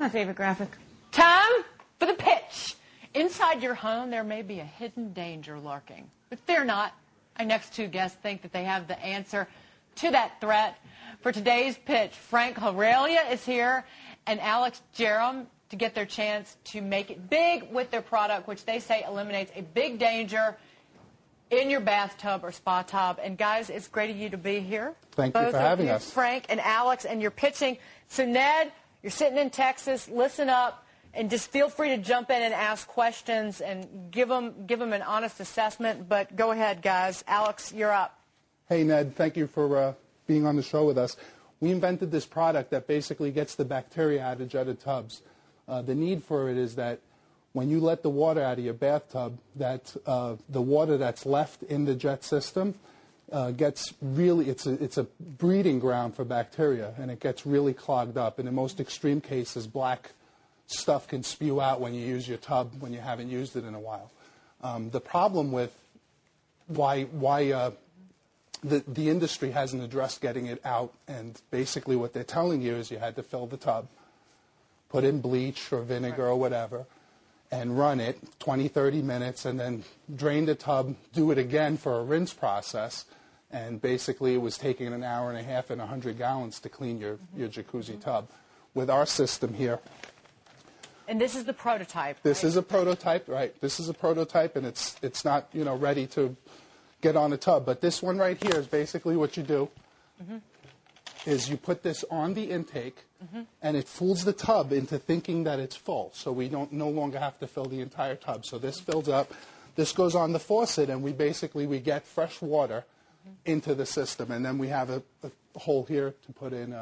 My favorite graphic. Time for the pitch. Inside your home, there may be a hidden danger lurking. But fear not. Our next two guests think that they have the answer to that threat. For today's pitch, Frank Aurelia is here and Alex Jerem to get their chance to make it big with their product, which they say eliminates a big danger in your bathtub or spa tub. And guys, it's great of you to be here. Thank you for having us. Frank and Alex, and you're pitching. So Ned, you're sitting in Texas, listen up, and just feel free to jump in and ask questions and give them an honest assessment. But go ahead, guys. Alex, you're up. Hey, Ned, thank you for being on the show with us. We invented this product that basically gets the bacteria out of jetted tubs. The need for it is that when you let the water out of your bathtub, that the water that's left in the jet system gets really, it's a breeding ground for bacteria, and it gets really clogged up. And in most extreme cases, black stuff can spew out when you use your tub when you haven't used it in a while. The problem with why the industry hasn't addressed getting it out, and basically what they're telling you is you had to fill the tub, put in bleach or vinegar or whatever, and run it 20, 30 minutes, and then drain the tub, do it again for a rinse process, and basically it was taking an hour and a half and 100 gallons to clean your jacuzzi tub. With our system here. And this is the prototype, This is a prototype, right. This is a prototype, and it's not, ready to get on a tub. But this one right here is basically what you do, is you put this on the intake, and it fools the tub into thinking that it's full. So we no longer have to fill the entire tub. So this fills up. This goes on the faucet, and we get fresh water into the system. And then we have a hole here to put in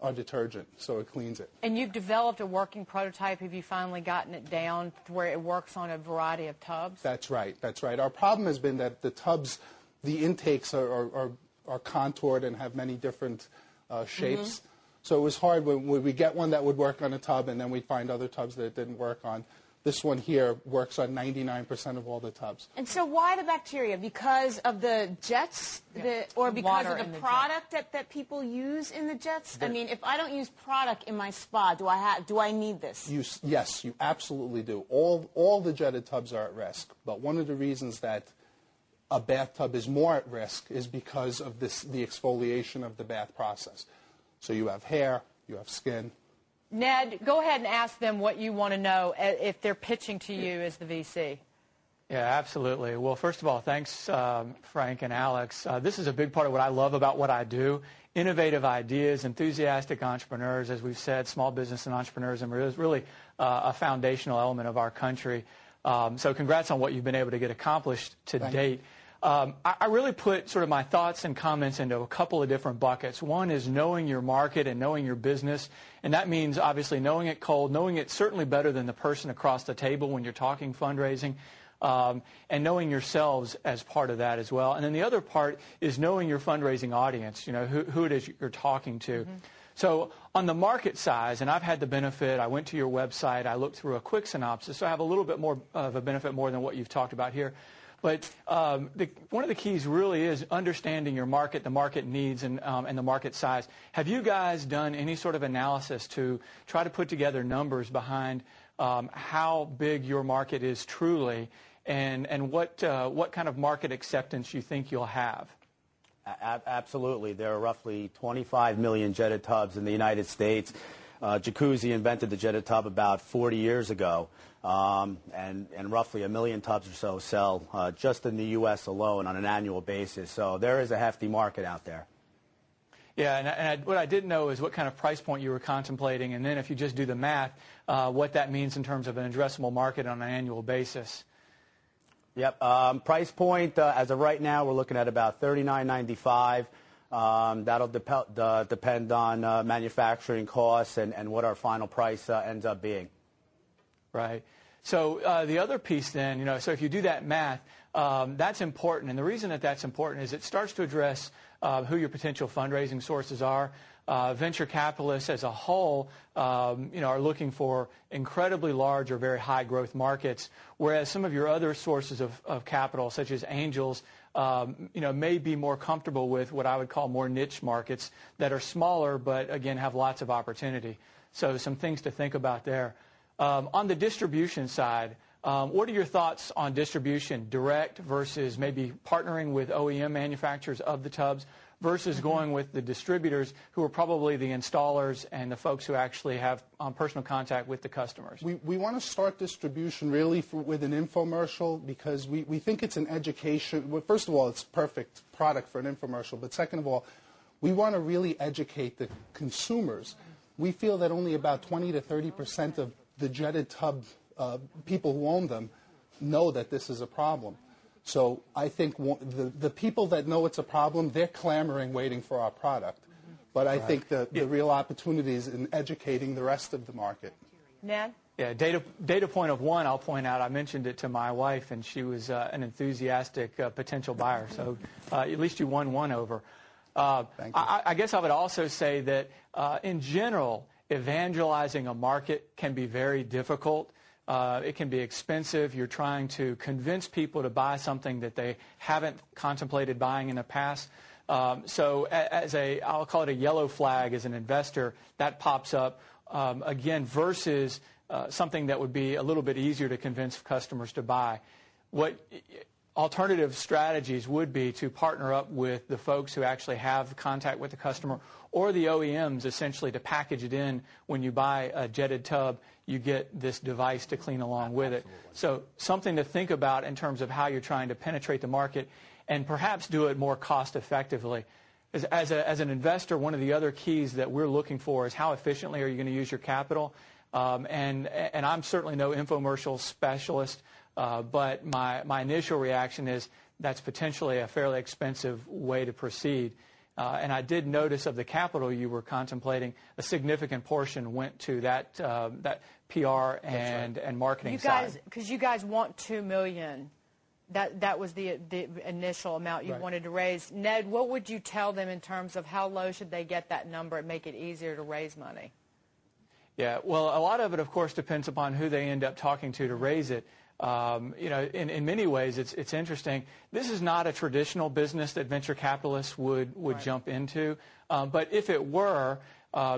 our detergent, so it cleans it. And you've developed a working prototype. Have you finally gotten it down to where it works on a variety of tubs? That's right. That's right. Our problem has been that the tubs, the intakes are contoured and have many different shapes. So it was hard when we get one that would work on a tub, and then we'd find other tubs that it didn't work on. This one here works on 99% of all the tubs. And so why the bacteria? Because of the jets, or because of the product that people use in the jets? I mean, if I don't use product in my spa, do I need this? Yes, you absolutely do. All the jetted tubs are at risk, but one of the reasons that a bathtub is more at risk is because of the exfoliation of the bath process. So you have hair, you have skin. Ned, go ahead and ask them what you want to know if they're pitching to you as the VC. Yeah, absolutely. Well, first of all, thanks, Frank and Alex. This is a big part of what I love about what I do. Innovative ideas, enthusiastic entrepreneurs, as we've said, small business and entrepreneurism is really a foundational element of our country. So congrats on what you've been able to get accomplished to date. I really put sort of my thoughts and comments into a couple of different buckets. One is knowing your market and knowing your business, and that means obviously knowing it cold, knowing it certainly better than the person across the table when you're talking fundraising, and knowing yourselves as part of that as well. And then the other part is knowing your fundraising audience, who it is you're talking to. So on the market size, and I've had the benefit, I went to your website, I looked through a quick synopsis, so I have a little bit more of a benefit more than what you've talked about here. But one of the keys really is understanding your market, the market needs, and the market size. Have you guys done any sort of analysis to try to put together numbers behind how big your market is truly, and what kind of market acceptance you think you'll have? Absolutely. There are roughly 25 million jetted tubs in the United States. Jacuzzi invented the jetted tub about 40 years ago. And roughly 1 million tubs or so sell just in the U.S. alone on an annual basis. So there is a hefty market out there. Yeah, and what I didn't know is what kind of price point you were contemplating, and then if you just do the math, what that means in terms of an addressable market on an annual basis. Yep. Price point, as of right now, we're looking at about $39.95. That'll depend on manufacturing costs and what our final price ends up being. Right. So the other piece then, so if you do that math, that's important. And the reason that that's important is it starts to address who your potential fundraising sources are. Venture capitalists as a whole, are looking for incredibly large or very high growth markets, whereas some of your other sources of capital, such as angels, may be more comfortable with what I would call more niche markets that are smaller but, again, have lots of opportunity. So some things to think about there. On the distribution side, what are your thoughts on distribution, direct versus maybe partnering with OEM manufacturers of the tubs versus going with the distributors who are probably the installers and the folks who actually have personal contact with the customers? We want to start distribution really with an infomercial because we think it's an education. Well, first of all, it's perfect product for an infomercial, but second of all, we want to really educate the consumers. We feel that only about 20 to 30% of the jetted tub people who own them know that this is a problem. So I think the people that know it's a problem, they're clamoring, waiting for our product. But I think the real opportunity is in educating the rest of the market. Ned? Yeah, data point of one, I'll point out, I mentioned it to my wife, and she was an enthusiastic potential buyer. So at least you won one over. Thank you. I guess I would also say that in general, evangelizing a market can be very difficult. It can be expensive. You're trying to convince people to buy something that they haven't contemplated buying in the past. So I'll call it a yellow flag as an investor, that pops up again versus something that would be a little bit easier to convince customers to buy. What alternative strategies would be to partner up with the folks who actually have contact with the customer or the OEMs essentially to package it in. When you buy a jetted tub, you get this device to clean along with it. So something to think about in terms of how you're trying to penetrate the market and perhaps do it more cost effectively. As an investor, one of the other keys that we're looking for is how efficiently are you going to use your capital. And I'm certainly no infomercial specialist, but my initial reaction is that's potentially a fairly expensive way to proceed. And I did notice of the capital you were contemplating, a significant portion went to that PR and marketing side. Because you guys want $2 million. That was the initial amount you wanted to raise. Ned, what would you tell them in terms of how low should they get that number and make it easier to raise money? Yeah, well, a lot of it, of course, depends upon who they end up talking to raise it. In many ways, it's interesting. This is not a traditional business that venture capitalists would jump into. But if it were,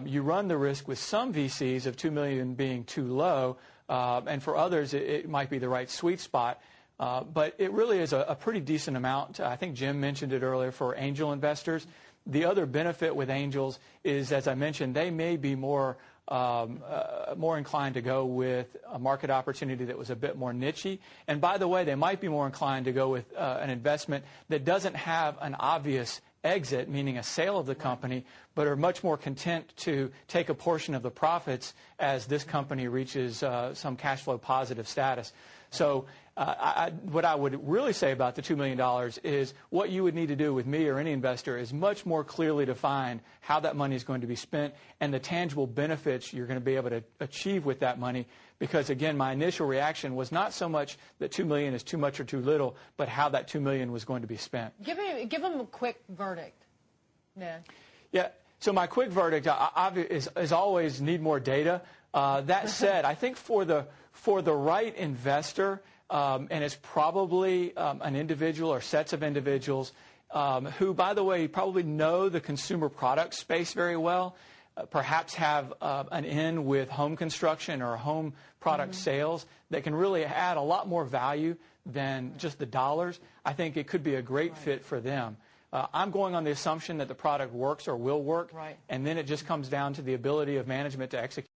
you run the risk with some VCs of $2 million being too low, and for others, it might be the right sweet spot. But it really is a pretty decent amount. I think Jim mentioned it earlier for angel investors. The other benefit with angels is, as I mentioned, they may be more inclined to go with a market opportunity that was a bit more niche-y. And by the way, they might be more inclined to go with an investment that doesn't have an obvious exit, meaning a sale of the company, but are much more content to take a portion of the profits as this company reaches some cash flow positive status. So what I would really say about the $2 million is what you would need to do with me or any investor is much more clearly define how that money is going to be spent and the tangible benefits you're going to be able to achieve with that money. Because, again, my initial reaction was not so much that $2 million is too much or too little, but how that $2 million was going to be spent. Give them a quick verdict. Yeah. So my quick verdict is always need more data. That said, I think for the right investor, and it's probably an individual or sets of individuals who, by the way, probably know the consumer product space very well, perhaps have an in with home construction or home product sales that can really add a lot more value than just the dollars. I think it could be a great fit for them. I'm going on the assumption that the product works or will work, and then it just comes down to the ability of management to execute.